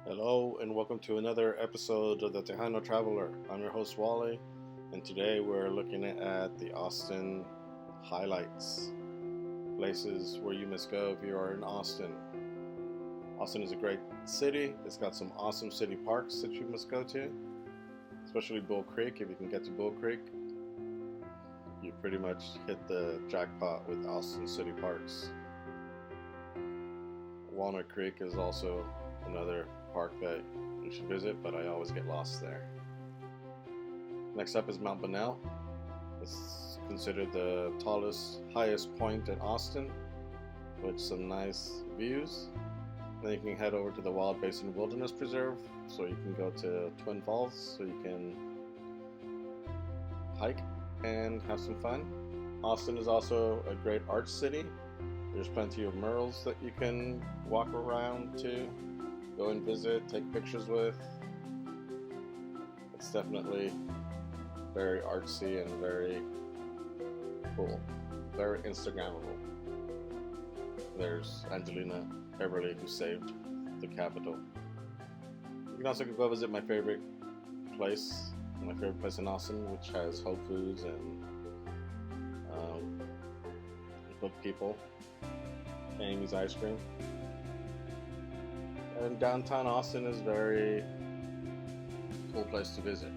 Hello and welcome to another episode of the Tejano Traveler. I'm your host Wally, and today we're looking at the Austin highlights, places where you must go if you are in Austin. Austin is a great city. It's got some awesome city parks that you must go to, especially Bull Creek. If you can get to Bull Creek, you pretty much hit the jackpot with Austin city parks. Walnut Creek is also another park that you should visit, but I always get lost there. Next up is Mount Bunnell. It's considered the highest point in Austin, with some nice views. Then you can head over to the Wild Basin Wilderness Preserve, so you can go to Twin Falls, so you can hike and have some fun. Austin is also a great art city. There's plenty of murals that you can walk around to, go and visit, take pictures with. It's definitely very artsy and very cool, very Instagrammable. There's Angelina Beverly, who saved the Capitol. You can also go visit my favorite place in Austin, which has Whole Foods and Book People, Amy's Ice Cream. And downtown Austin is a very cool place to visit.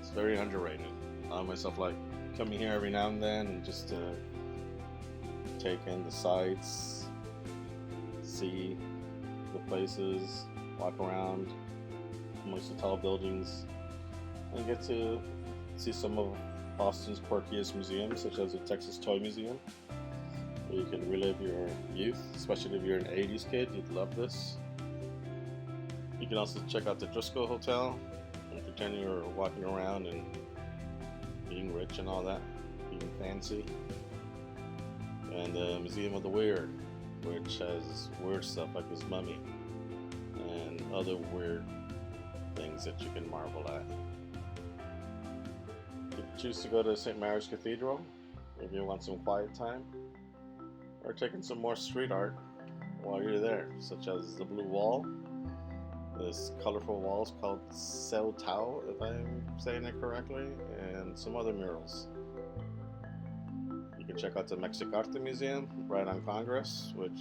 It's very underrated. I myself like coming here every now and then and just to take in the sights, see the places, walk around amongst the tall buildings, and get to see some of Austin's quirkiest museums, such as the Texas Toy Museum, where you can relive your youth, especially if you're an 80s kid. You'd love this. You can also check out the Driscoll Hotel and pretend you're walking around and being rich and all that, being fancy. And the Museum of the Weird, which has weird stuff like his mummy and other weird things that you can marvel at. You can choose to go to St. Mary's Cathedral if you want some quiet time, or taking some more street art while you're there, such as the Blue Wall. This colorful walls called Sel Tao, if I'm saying it correctly, and some other murals. You can check out the Mexicarte Museum right on Congress, which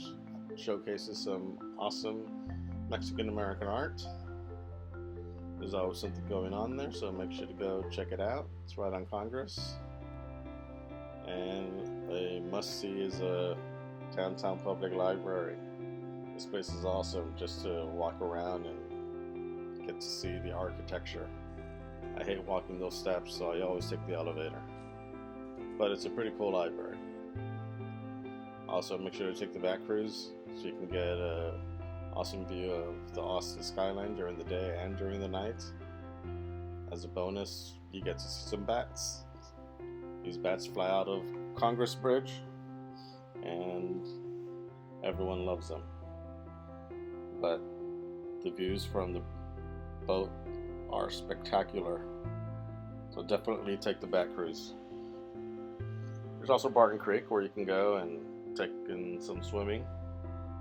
showcases some awesome Mexican American art. There's always something going on there, so make sure to go check it out. It's right on Congress. And a must-see is a downtown public library. This place is awesome just to walk around and get to see the architecture. I hate walking those steps, so I always take the elevator. But it's a pretty cool library. Also, make sure to take the back cruise so you can get an awesome view of the Austin skyline during the day and during the night. As a bonus, you get to see some bats. These bats fly out of Congress Bridge, and everyone loves them. But the views from the boat are spectacular, so definitely take the back cruise. There's also Barton Creek, where you can go and take in some swimming,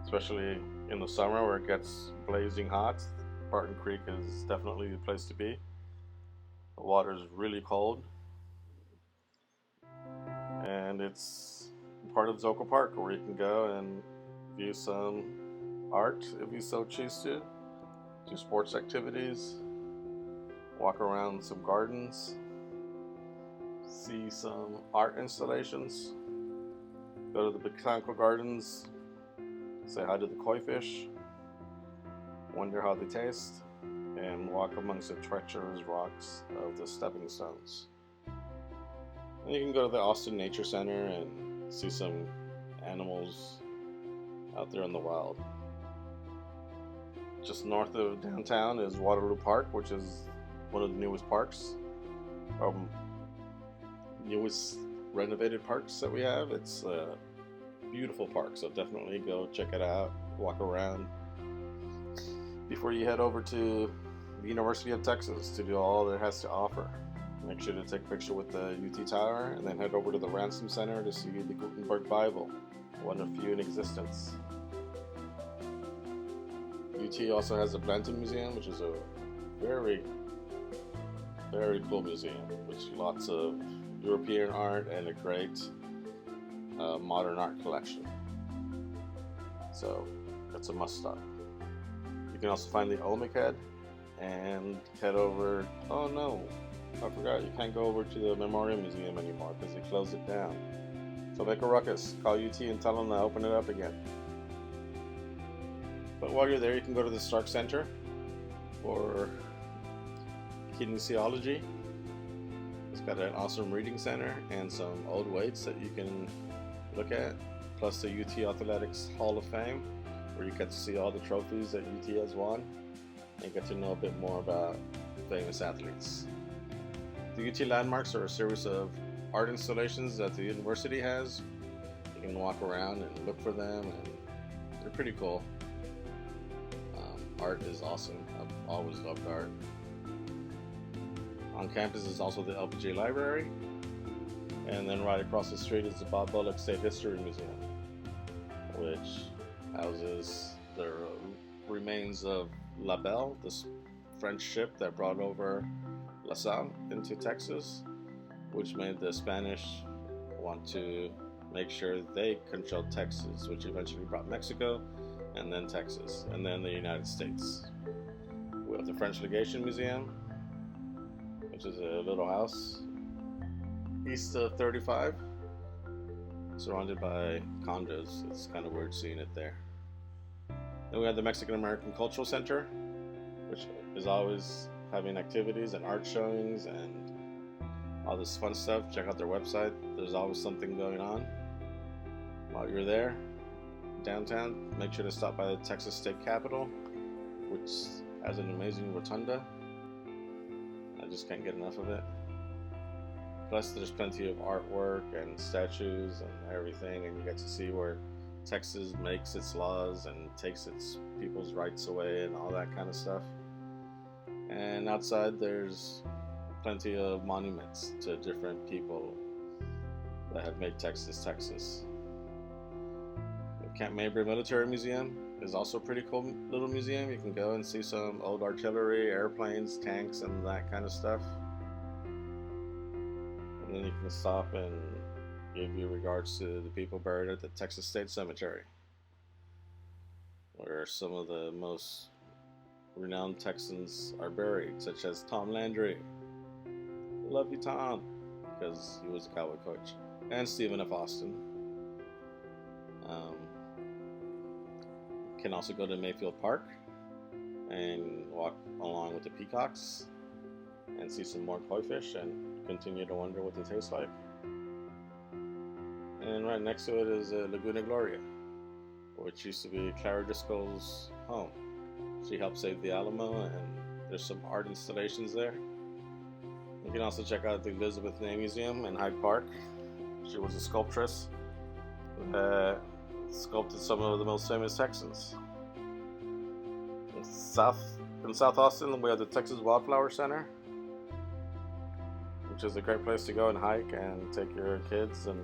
especially in the summer where it gets blazing hot. Barton Creek is definitely the place to be. The water is really cold, and it's part of Zoco Park, where you can go and view some art if you so choose to, do sports activities, walk around some gardens, see some art installations, go to the Botanical Gardens, say hi to the koi fish, wonder how they taste, and walk amongst the treacherous rocks of the stepping stones. And you can go to the Austin Nature Center and see some animals out there in the wild. Just north of downtown is Waterloo Park, which is one of the newest parks, newest renovated parks that we have. It's a beautiful park, so definitely go check it out, walk around before you head over to the University of Texas to do all that it has to offer. Make sure to take a picture with the UT Tower, and then head over to the Ransom Center to see the Gutenberg Bible, one of few in existence. UT also has the Blanton Museum, which is a very, very cool museum, with lots of European art and a great modern art collection. So that's a must stop. You can also find the Olmec Head and head over. Oh no, I forgot, you can't go over to the Memorial Museum anymore because they closed it down. So make a ruckus, call UT and tell them to open it up again. But while you're there, you can go to the Stark Center for kinesiology. It's got an awesome reading center and some old weights that you can look at, plus the UT Athletics Hall of Fame, where you get to see all the trophies that UT has won and get to know a bit more about famous athletes. The UT landmarks are a series of art installations that the university has. You can walk around and look for them, and they're pretty cool. Art is awesome. I've always loved art. On campus is also the LPG Library, and then right across the street is the Bob Bullock State History Museum, which houses the remains of La Belle, this French ship that brought over La Salle into Texas, which made the Spanish want to make sure they controlled Texas, which eventually brought Mexico, and then Texas, and then the United States. We have the French Legation Museum, which is a little house east of 35, surrounded by condos. It's kind of weird seeing it there. Then we have the Mexican American Cultural Center, which is always having activities and art showings and all this fun stuff. Check out their website. There's always something going on. While you're there, downtown, make sure to stop by the Texas State Capitol, which has an amazing rotunda. I just can't get enough of it. Plus there's plenty of artwork and statues and everything, and you get to see where Texas makes its laws and takes its people's rights away and all that kind of stuff. And outside there's plenty of monuments to different people that have made Texas, Texas. Camp Mabry Military Museum is also a pretty cool little museum. You can go and see some old artillery, airplanes, tanks, and that kind of stuff. And then you can stop and give your regards to the people buried at the Texas State Cemetery, where some of the most renowned Texans are buried, such as Tom Landry. Love you, Tom, because he was a Cowboy coach. And Stephen F. Austin. You can also go to Mayfield Park and walk along with the peacocks and see some more koi fish and continue to wonder what they taste like. And right next to it is Laguna Gloria, which used to be Clara Driscoll's home. She helped save the Alamo, and there's some art installations there. You can also check out the Elizabeth Ney Museum in Hyde Park. She was a sculptress that sculpted some of the most famous Texans. In South Austin, we have the Texas Wildflower Center, which is a great place to go and hike and take your kids and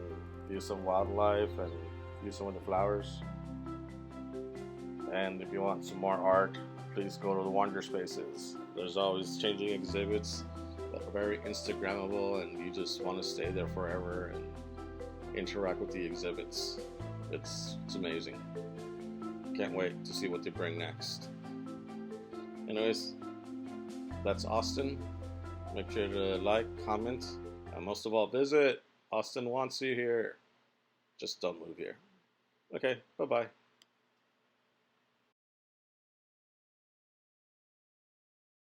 view some wildlife and view some of the flowers. And if you want some more art, please go to the Wonder Spaces. There's always changing exhibits that are very Instagrammable, and you just want to stay there forever and interact with the exhibits. It's amazing. Can't wait to see what they bring next. Anyways, that's Austin. Make sure to like, comment, and most of all, visit. Austin wants you here. Just don't move here. Okay, bye-bye.